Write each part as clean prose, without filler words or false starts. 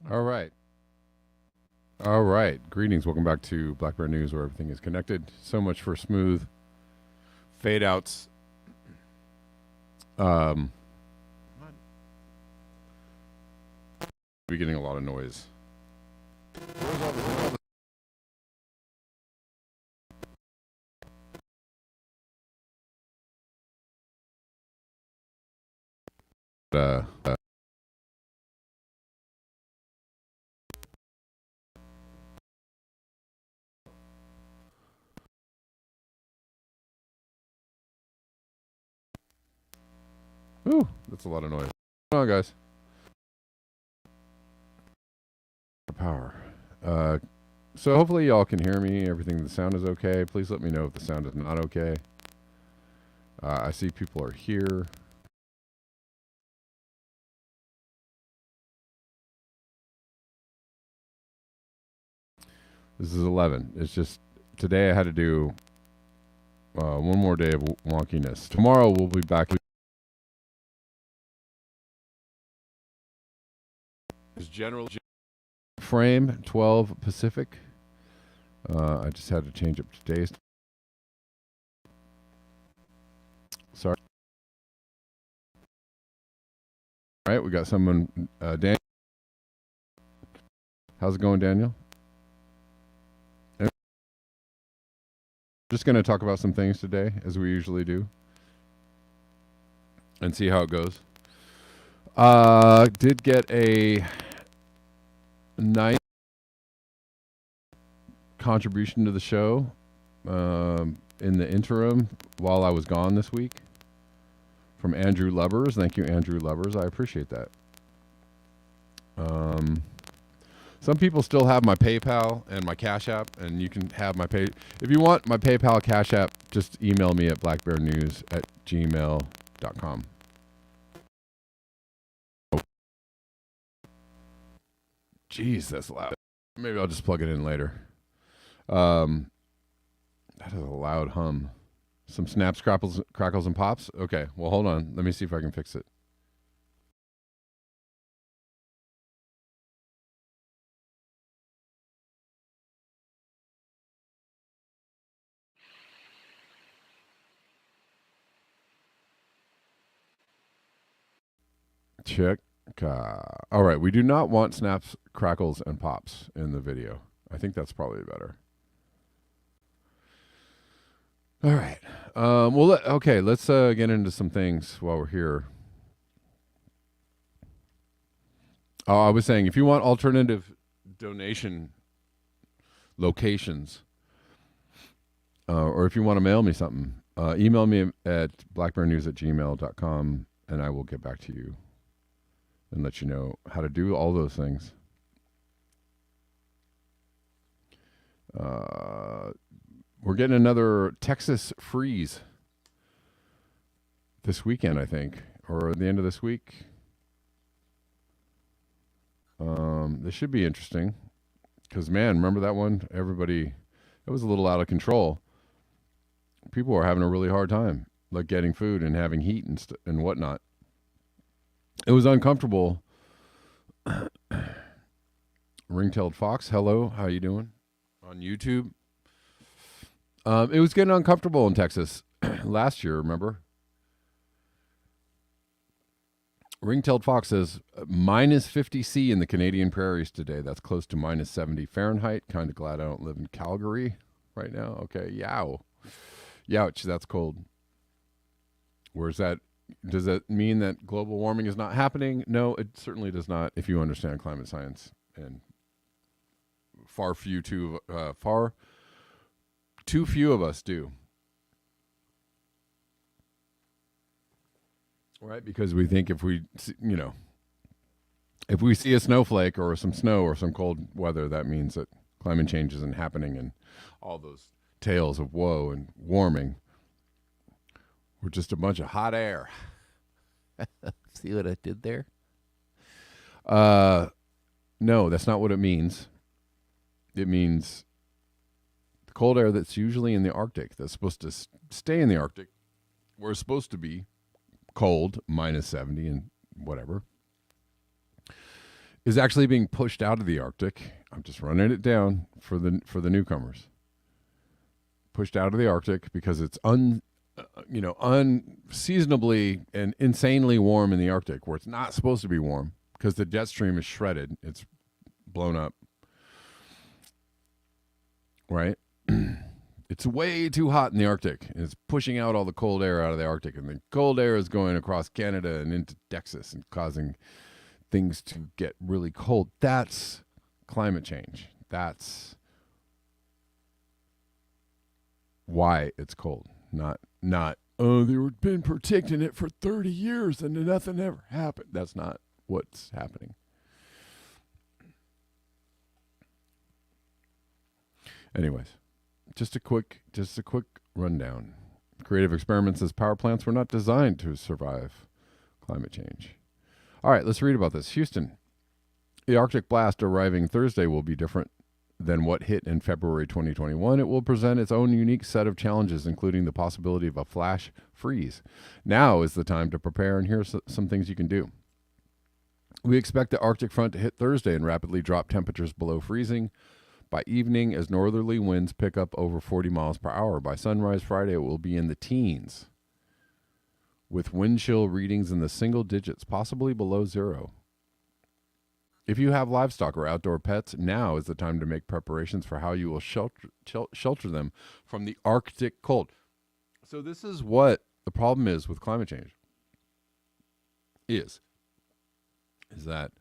All right. All right. Greetings. Welcome back to Black Bear News, where everything is connected. So much for smooth fade outs. Be getting a lot of noise. Uh, uh, Ooh, that's a lot of noise. Come on, guys. Power. So hopefully y'all can hear me. Everything, the sound is okay. Please let me know if the sound is not okay. I see people are here. This is 11. It's just today I had to do one more day of wonkiness. Tomorrow we'll be back. Is general frame 12 Pacific. I just had to change up today's. Sorry. All right, we got someone. Daniel. How's it going, Daniel? Just going to talk about some things today, as we usually do, and see how it goes. Did get a nice contribution to the show in the interim while I was gone this week from Andrew Lubbers. Thank you, Andrew Lubbers. I appreciate that. Some people still have my PayPal and my Cash App, and you can have my pay. If you want my PayPal, Cash App, just email me at blackbearnews@gmail.com. Oh. Jeez, that's loud. Maybe I'll just plug it in later. That is a loud hum. Some snaps, crackles, and pops? Okay, well, hold on. Let me see if I can fix it. Check. All right, we do not want snaps, crackles, and pops in the video. I think that's probably better. All right. Okay, let's get into some things while we're here. I was saying, if you want alternative donation locations, or if you want to mail me something, email me at blackbearnews@gmail.com, and I will get back to you and let you know how to do all those things. We're getting another Texas freeze this weekend, I think, or at the end of this week. This should be interesting because, man, remember that one? Everybody, it was a little out of control. People are having a really hard time, like getting food and having heat and whatnot. It was uncomfortable. Ring-tailed fox, hello, how you doing? On YouTube. It was getting uncomfortable in Texas last year, remember? Ring-tailed fox says minus 50 C in the Canadian prairies today. That's close to minus 70 Fahrenheit. Kind of glad I don't live in Calgary right now. Okay, yow. Youch, that's cold. Where's that? Does that mean that global warming is not happening? No, it certainly does not, if you understand climate science. And far too few of us do. right? Because we think if we, if we see a snowflake or some snow or some cold weather, that means that climate change isn't happening, and all those tales of woe and warming were just a bunch of hot air. See what I did there? No, that's not what it means. It means the cold air that's usually in the Arctic, that's supposed to stay in the Arctic, where it's supposed to be cold, minus 70 and whatever, is actually being pushed out of the Arctic. I'm just running it down for the newcomers. Pushed out of the Arctic because it's unseasonably and insanely warm in the Arctic, where it's not supposed to be warm because the jet stream is shredded. It's blown up. Right? It's way too hot in the Arctic. And it's pushing out all the cold air out of the Arctic. And the cold air is going across Canada and into Texas and causing things to get really cold. That's climate change. That's why it's cold. Not they've been protecting it for 30 years and nothing ever happened. That's not what's happening. Anyways, just a quick rundown. Creative Experiment says power plants were not designed to survive climate change. All right, let's read about this. Houston, the Arctic blast arriving Thursday will be different than what hit in February 2021. It will present its own unique set of challenges, including the possibility of a flash freeze. Now is the time to prepare, and here's some things you can do. We expect the Arctic front to hit Thursday and rapidly drop temperatures below freezing by evening as northerly winds pick up over 40 miles per hour. By sunrise Friday, it will be in the teens, with wind chill readings in the single digits, possibly below zero. If you have livestock or outdoor pets, now is the time to make preparations for how you will shelter them from the Arctic cold. So this is what the problem is with climate change. Is that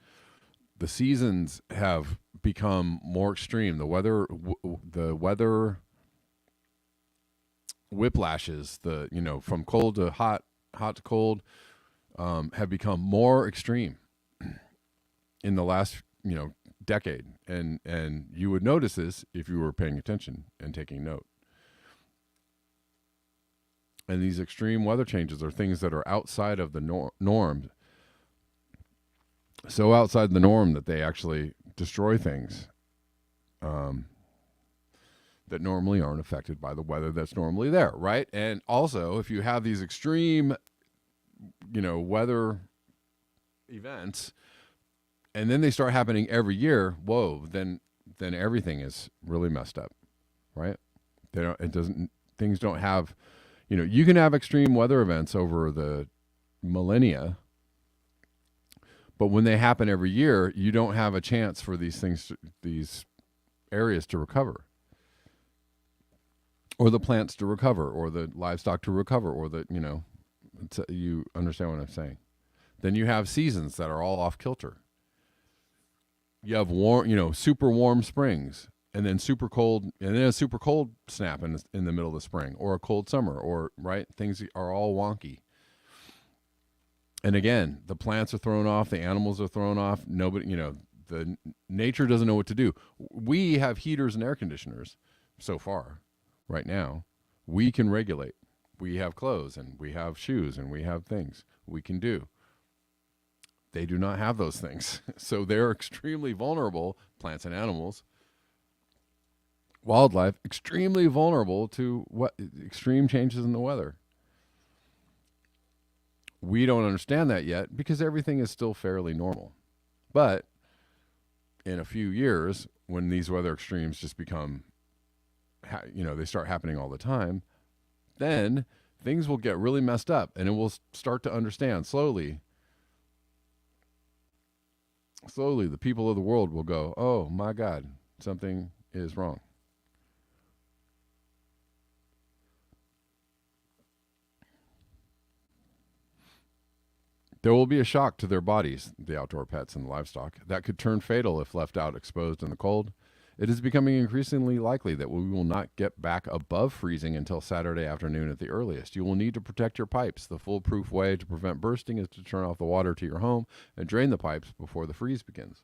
the seasons have become more extreme. The weather whiplashes, from cold to hot to cold, have become more extreme in the last decade, and you would notice this if you were paying attention and taking note. And these extreme weather changes are things that are outside of the norm. So outside the norm that they actually destroy things that normally aren't affected by the weather that's normally there, right? And also, if you have these extreme, weather events, and then they start happening every year, whoa, then everything is really messed up, right? Things don't have, you can have extreme weather events over the millennia, but when they happen every year, you don't have a chance for these areas to recover, or the plants to recover, or the livestock to recover, or you understand what I'm saying? Then you have seasons that are all off kilter. You have warm, super warm springs, and then super cold, and then a super cold snap in the middle of the spring, or a cold summer, or right, things are all wonky. And again, the plants are thrown off, the animals are thrown off. Nobody, the nature doesn't know what to do. We have heaters and air conditioners so far, right now. We can regulate. We have clothes and we have shoes and we have things we can do. They do not have those things. So they're extremely vulnerable, plants and animals, wildlife, extremely vulnerable to extreme changes in the weather. We don't understand that yet because everything is still fairly normal. But in a few years, when these weather extremes just become, they start happening all the time, then things will get really messed up, and it will start to understand slowly, the people of the world will go, oh my God, something is wrong. There will be a shock to their bodies, the outdoor pets and the livestock, that could turn fatal if left out exposed in the cold. It is becoming increasingly likely that we will not get back above freezing until Saturday afternoon at the earliest. You will need to protect your pipes. The foolproof way to prevent bursting is to turn off the water to your home and drain the pipes before the freeze begins.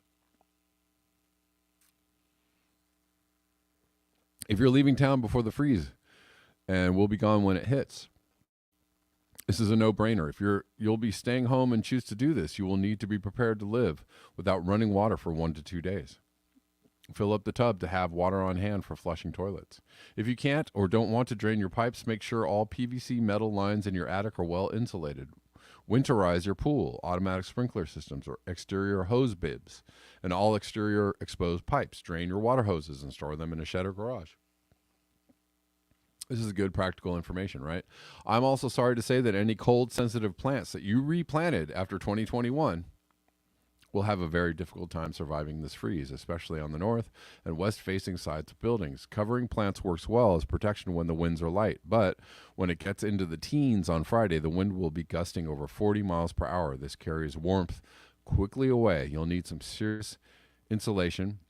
If you're leaving town before the freeze, and we'll be gone when it hits, this is a no-brainer. If you'll be staying home and choose to do this, you will need to be prepared to live without running water for 1 to 2 days. Fill up the tub to have water on hand for flushing toilets. If you can't or don't want to drain your pipes, make sure all PVC metal lines in your attic are well insulated. Winterize your pool, automatic sprinkler systems, or exterior hose bibs, and all exterior exposed pipes. Drain your water hoses and store them in a shed or garage. This is good practical information, right? I'm also sorry to say that any cold-sensitive plants that you replanted after 2021 will have a very difficult time surviving this freeze, especially on the north and west-facing sides of buildings. Covering plants works well as protection when the winds are light, but when it gets into the teens on Friday, the wind will be gusting over 40 miles per hour. This carries warmth quickly away. You'll need some serious insulation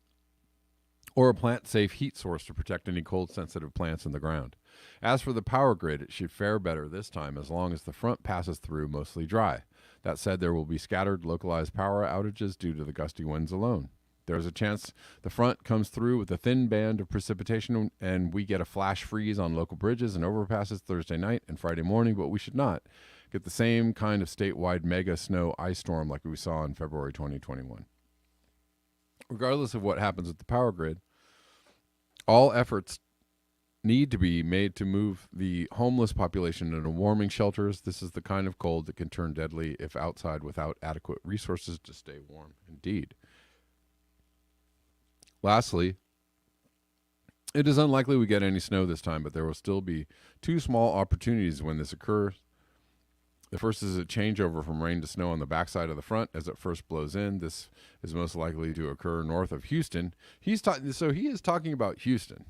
or a plant-safe heat source to protect any cold-sensitive plants in the ground. As for the power grid, it should fare better this time as long as the front passes through mostly dry. That said, there will be scattered localized power outages due to the gusty winds alone. There's a chance the front comes through with a thin band of precipitation and we get a flash freeze on local bridges and overpasses Thursday night and Friday morning, but we should not get the same kind of statewide mega snow ice storm like we saw in February 2021. Regardless of what happens with the power grid, all efforts need to be made to move the homeless population into warming shelters. This is the kind of cold that can turn deadly if outside without adequate resources to stay warm. Indeed. Lastly, it is unlikely we get any snow this time, but there will still be two small opportunities when this occurs. The first is a changeover from rain to snow on the backside of the front as it first blows in. This is most likely to occur north of Houston. He is talking about Houston,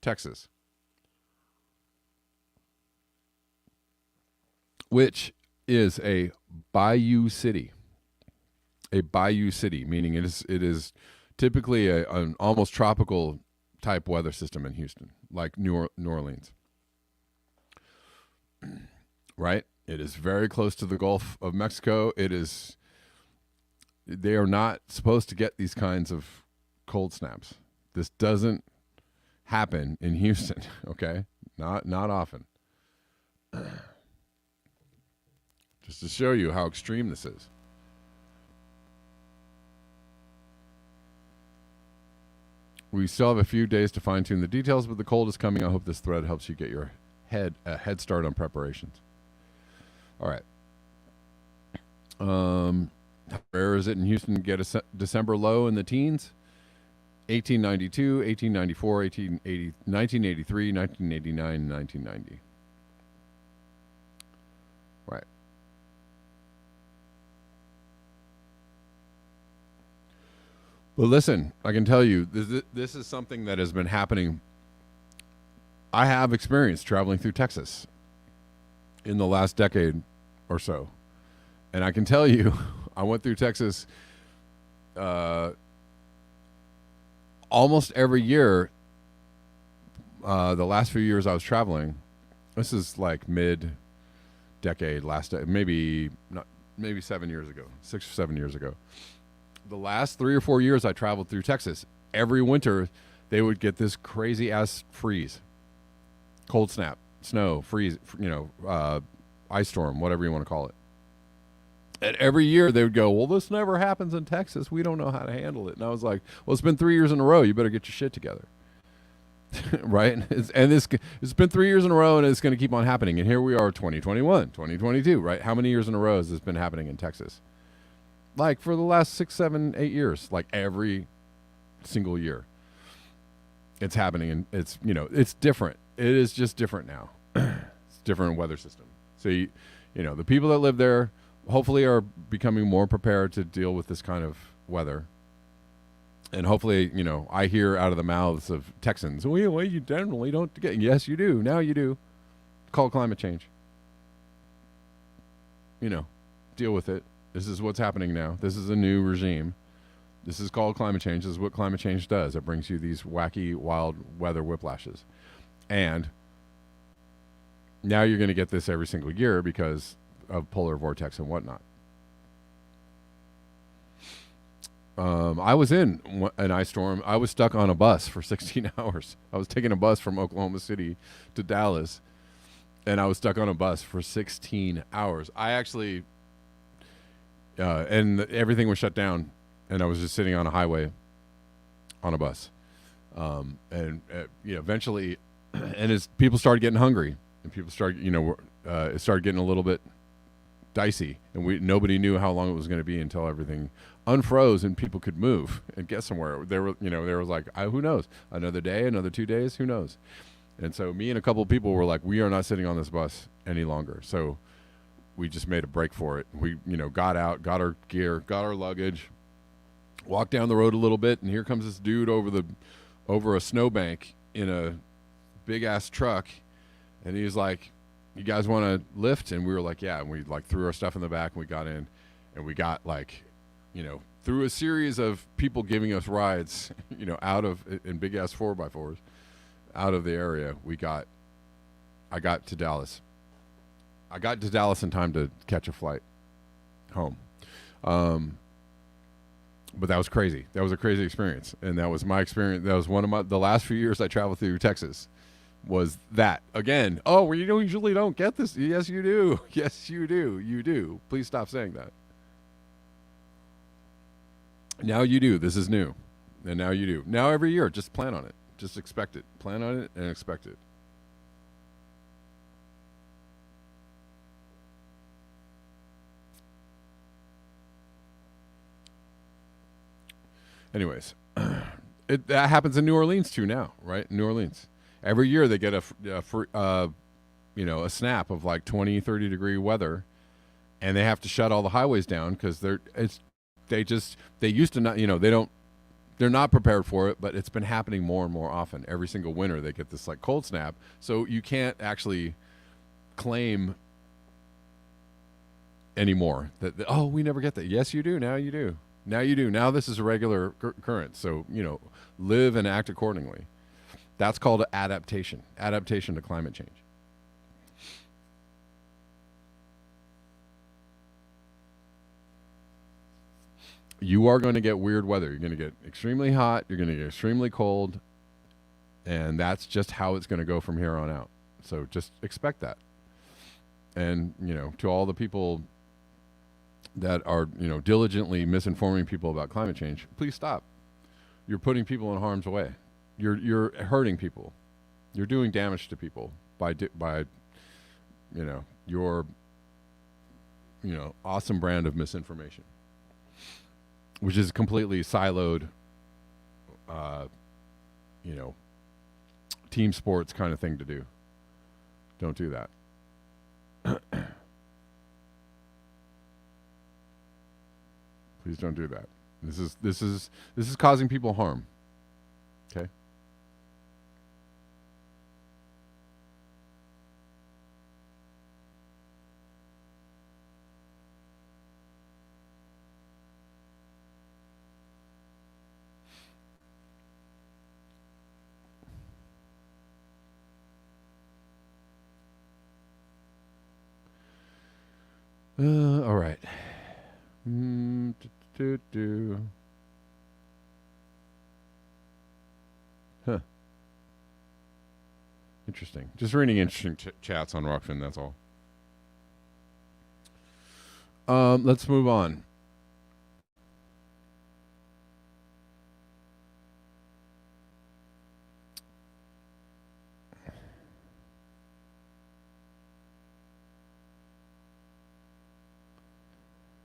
Texas, which is a bayou city. A bayou city, meaning it is typically an almost tropical type weather system in Houston, like New Orleans. Right? It is very close to the Gulf of Mexico. They are not supposed to get these kinds of cold snaps. This doesn't happen in Houston, okay? Not often. Just to show you how extreme this is. We still have a few days to fine-tune the details, but the cold is coming. I hope this thread helps you get your head start on preparations. All right. How rare is it in Houston to get a December low in the teens? 1892, 1894, 1983, 1989, 1990. Right. But listen, I can tell you, this is something that has been happening. I have experience traveling through Texas in the last decade or so. And I can tell you, I went through Texas almost every year. The last few years I was traveling, this is like mid-decade, maybe 7 years ago, 6 or 7 years ago. The last 3 or 4 years I traveled through Texas, every winter they would get this crazy ass freeze, cold snap, snow, freeze, ice storm, whatever you want to call it. And every year they would go, well, this never happens in Texas. We don't know how to handle it. And I was like, well, it's been 3 years in a row. You better get your shit together. Right? It's been 3 years in a row, and it's going to keep on happening. And here we are, 2021, 2022, right? How many years in a row has this been happening in Texas? Like for the last 6, 7, 8 years, like every single year. It's happening, and it's different. It is just different now. It's a different weather system. So, the people that live there hopefully are becoming more prepared to deal with this kind of weather. And hopefully, I hear out of the mouths of Texans, well, you generally don't get. Yes, you do. Now you do. Call climate change. Deal with it. This is what's happening now. This is a new regime. This is called climate change. This is what climate change does. It brings you these wacky, wild weather whiplashes. And now you're going to get this every single year because of polar vortex and whatnot. I was in an ice storm. I was stuck on a bus for 16 hours. I was taking a bus from Oklahoma City to Dallas, and I was stuck on a bus for 16 hours. I actually, and everything was shut down, and I was just sitting on a highway on a bus. Eventually, and as people started getting hungry, and people started, it started getting a little bit dicey, and nobody knew how long it was going to be until everything unfroze and people could move and get somewhere. There was like, who knows? Another day, another 2 days, who knows? And so me and a couple of people were like, we are not sitting on this bus any longer. So we just made a break for it. We, got out, got our gear, got our luggage, walked down the road a little bit, and here comes this dude over a snowbank in a big ass truck, and he was like, you guys want to lift? And we were like, yeah. And we like threw our stuff in the back, and we got in, and we got like, through a series of people giving us rides, out of, in big ass 4x4s, out of the area. I got to Dallas. I got to Dallas in time to catch a flight home. But that was crazy. That was a crazy experience. And that was my experience. That was one of the last few years I traveled through Texas. Was that again? Oh, well, you usually don't get this. Yes, you do. Yes, you do. You do. Please stop saying that. Now you do. This is new, and now you do. Now every year, just plan on it. Just expect it. Plan on it and expect it. Anyways, that happens in New Orleans too now, right? New Orleans. Every year they get a snap of like 20, 30 degree weather, and they have to shut all the highways down because they used to not, they're not prepared for it, but it's been happening more and more often. Every single winter they get this like cold snap, so you can't actually claim anymore that we never get that. Yes, you do. Now you do. Now you do. Now this is a regular current. So live and act accordingly. That's called adaptation. Adaptation to climate change. You are going to get weird weather. You're going to get extremely hot. You're going to get extremely cold. And that's just how it's going to go from here on out. So just expect that. And, to all the people that are, diligently misinforming people about climate change, please stop. You're putting people in harm's way. You're hurting people. You're doing damage to people by your awesome brand of misinformation, which is completely siloed, team sports kind of thing to do. Don't do that. Please don't do that. This is causing people harm. Okay. All right. Huh. Interesting. Just reading interesting chats on Rockfin, that's all. Let's move on.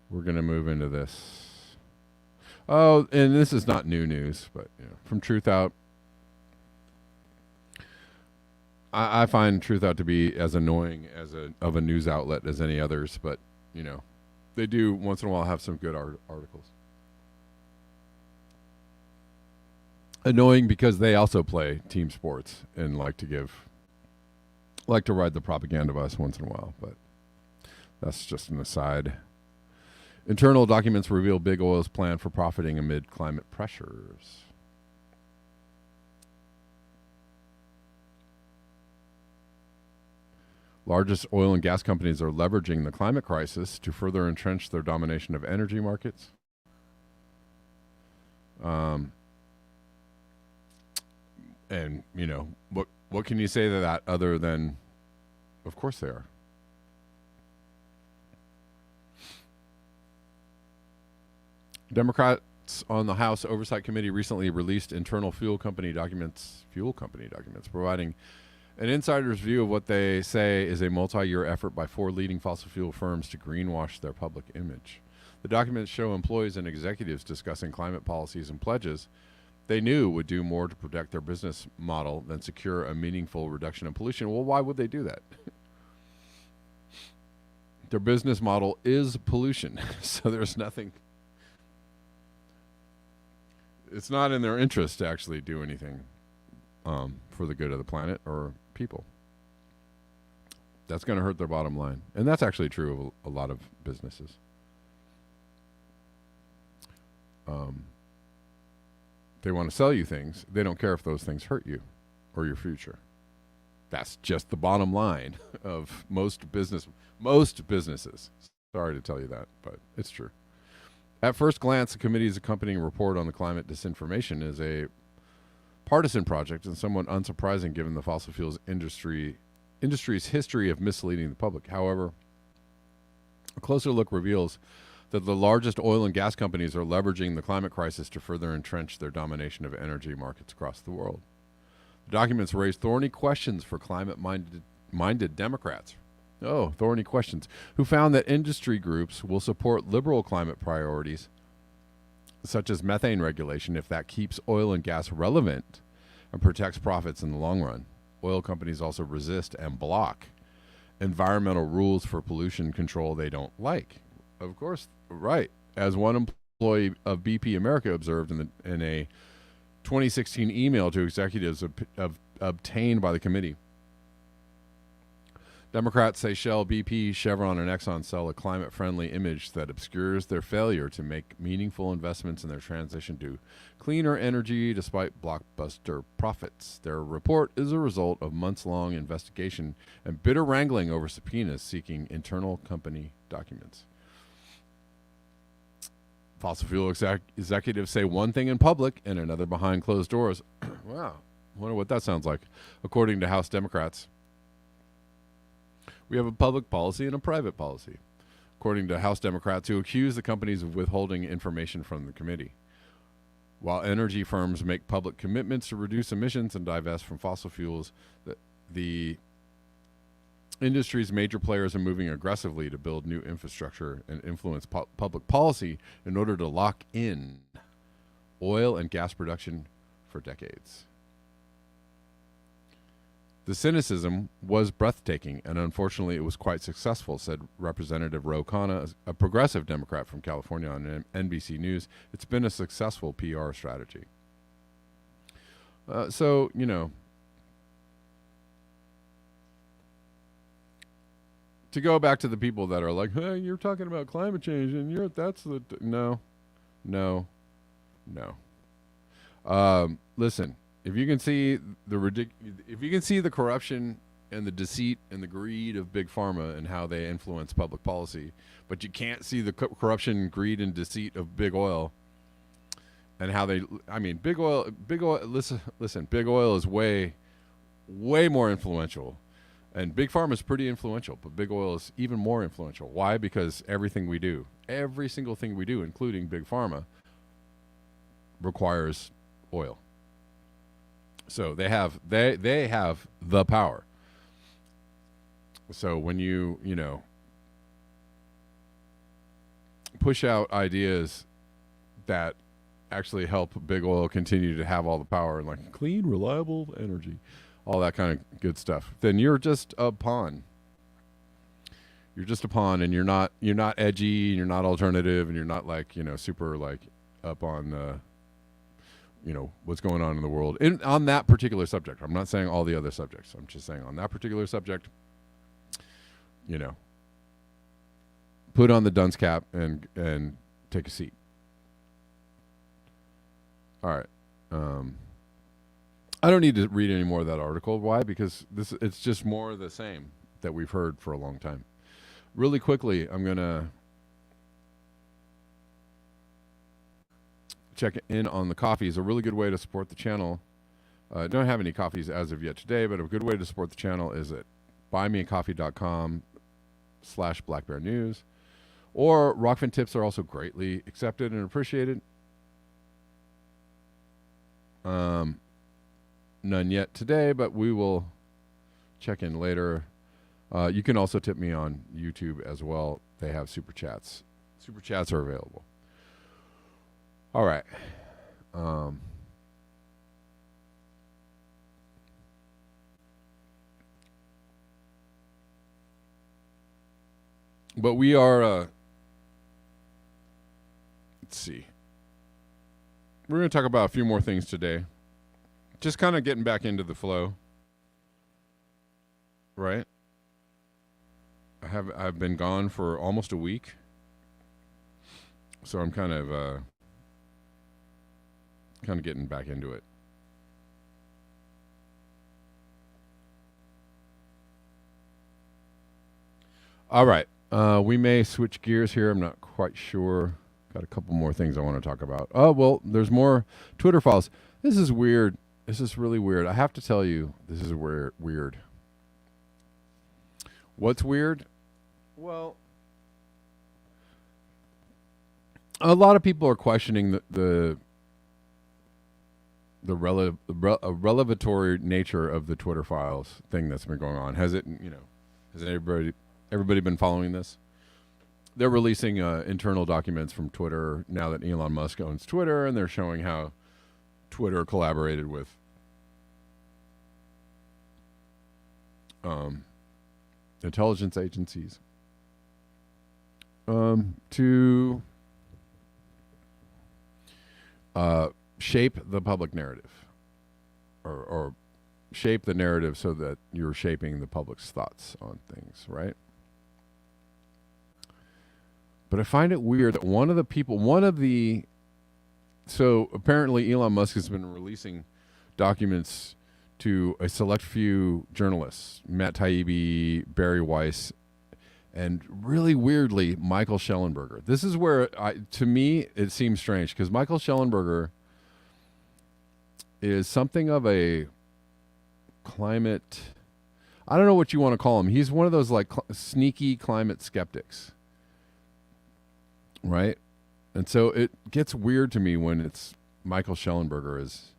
We're going to move into this. Oh, and this is not new news, but from Truth Out. I find Truth Out to be as annoying of a news outlet as any others, but they do once in a while have some good articles. Annoying because they also play team sports and like to ride the propaganda bus once in a while, but that's just an aside. Internal documents reveal big oil's plan for profiting amid climate pressures. Largest oil and gas companies are leveraging the climate crisis to further entrench their domination of energy markets. And, you know, what can you say to that other than, of course they are. Democrats on the House Oversight Committee recently released internal fuel company documents providing an insider's view of what they say is a multi-year effort by 4 leading fossil fuel firms to greenwash their public image. The documents show employees and executives discussing climate policies and pledges they knew would do more to protect their business model than secure a meaningful reduction in pollution. Well, why would they do that? Their business model is pollution, so there's nothing. It's not in their interest to actually do anything for the good of the planet or people. That's going to hurt their bottom line. And that's actually true of a lot of businesses. They want to sell you things. They don't care if those things hurt you or your future. That's just the bottom line of most businesses. Sorry to tell you that, but it's true. At first glance, the committee's accompanying report on the climate disinformation is a partisan project and somewhat unsurprising given the fossil fuels industry's history of misleading the public. However, a closer look reveals that the largest oil and gas companies are leveraging the climate crisis to further entrench their domination of energy markets across the world. The documents raise thorny questions for climate-minded Democrats. Oh, thorny questions. Who found that industry groups will support liberal climate priorities, such as methane regulation, if that keeps oil and gas relevant and protects profits in the long run. Oil companies also resist and block environmental rules for pollution control they don't like. Of course, right. As one employee of BP America observed in a 2016 email to executives obtained by the committee. Democrats say Shell, BP, Chevron, and Exxon sell a climate-friendly image that obscures their failure to make meaningful investments in their transition to cleaner energy despite blockbuster profits. Their report is a result of months-long investigation and bitter wrangling over subpoenas seeking internal company documents. Fossil fuel executives say one thing in public and another behind closed doors. Wow, wonder what that sounds like. According to House Democrats, we have a public policy and a private policy, according to House Democrats who accuse the companies of withholding information from the committee. While energy firms make public commitments to reduce emissions and divest from fossil fuels, the industry's major players are moving aggressively to build new infrastructure and influence public policy in order to lock in oil and gas production for decades. The cynicism was breathtaking, and unfortunately it was quite successful, said Representative Ro Khanna, a progressive Democrat from California, on NBC News. It's been a successful PR strategy. So, you know, to go back to the people that are like, hey, you're talking about climate change, and no. Listen. If you can see the corruption and the deceit and the greed of Big Pharma and how they influence public policy, but you can't see the corruption, greed, and deceit of Big Oil and how Big Oil, listen, Big Oil is way more influential, and Big Pharma is pretty influential, but Big Oil is even more influential. Why? Because every single thing we do, including Big Pharma, requires oil. So they have the power. So when you push out ideas that actually help Big Oil continue to have all the power and like clean, reliable energy, all that kind of good stuff, then you're just a pawn. You're just a pawn, and you're not edgy, and you're not alternative, and you're not like super like up on what's going on in the world on that particular subject. I'm not saying all the other subjects. I'm just saying on that particular subject, put on the dunce cap and take a seat. All right. I don't need to read any more of that article. Why? Because it's just more of the same that we've heard for a long time. Really quickly, I'm going to check in on the coffees. A really good way to support the channel. I don't have any coffees as of yet today, but a good way to support the channel is at buymeacoffee.com/blackbearnews. Or Rockfin tips are also greatly accepted and appreciated. None yet today, but we will check in later. You can also tip me on YouTube as well. They have super chats. Super chats are available. All right. But we are, let's see. We're going to talk about a few more things today. Just kind of getting back into the flow. Right? I've been gone for almost a week. So I'm kind of getting back into it. All right. We may switch gears here. I'm not quite sure. Got a couple more things I want to talk about. Oh, well, there's more Twitter files. This is weird. This is really weird. I have to tell you, this is weird. What's weird? Well, a lot of people are questioning the relevatory nature of the Twitter files thing that's been going on. Has everybody been following this? They're releasing internal documents from Twitter now that Elon Musk owns Twitter, and they're showing how Twitter collaborated with intelligence agencies to shape the public narrative or shape the narrative so that you're shaping the public's thoughts on things, right? But I find it weird that so apparently Elon Musk has been releasing documents to a select few journalists, Matt Taibbi, Barry Weiss, and really weirdly, Michael Schellenberger. This is where, to me, it seems strange because Michael Schellenberger is something of a climate, I don't know what you want to call him. He's one of those like sneaky climate skeptics. Right? And so it gets weird to me when it's Michael Schellenberger is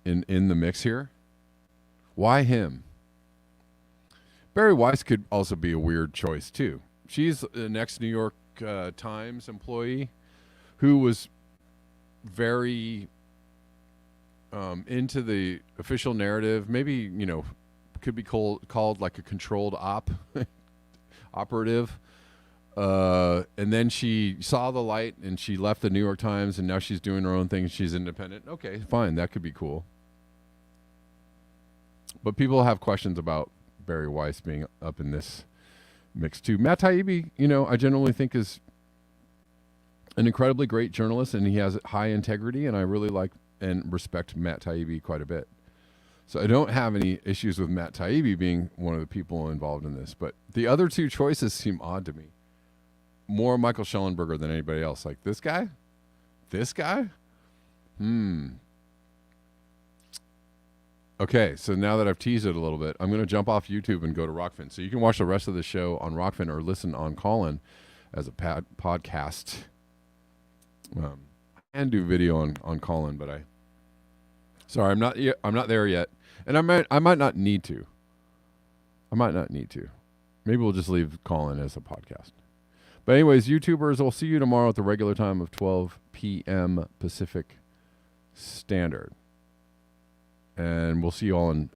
in the mix here. Why him? Barry Weiss could also be a weird choice too. She's an ex-New York Times employee who was very into the official narrative. Maybe, could be called like a controlled operative. And then she saw the light and she left the New York Times and now she's doing her own thing. She's independent. Okay, fine. That could be cool. But people have questions about Barry Weiss being up in this mix too. Matt Taibbi, I generally think is an incredibly great journalist and he has high integrity, and I really like and respect Matt Taibbi quite a bit. So I don't have any issues with Matt Taibbi being one of the people involved in this, but the other two choices seem odd to me. More Michael Schellenberger than anybody else. Like this guy? Okay, so now that I've teased it a little bit, I'm going to jump off YouTube and go to Rockfin. So you can watch the rest of the show on Rockfin or listen on Callin as a podcast. And do video on Callin, but I'm not there yet, and I might not need to. Maybe we'll just leave Callin as a podcast. But anyways, YouTubers, I'll see you tomorrow at the regular time of 12 p.m. Pacific Standard. And we'll see you all in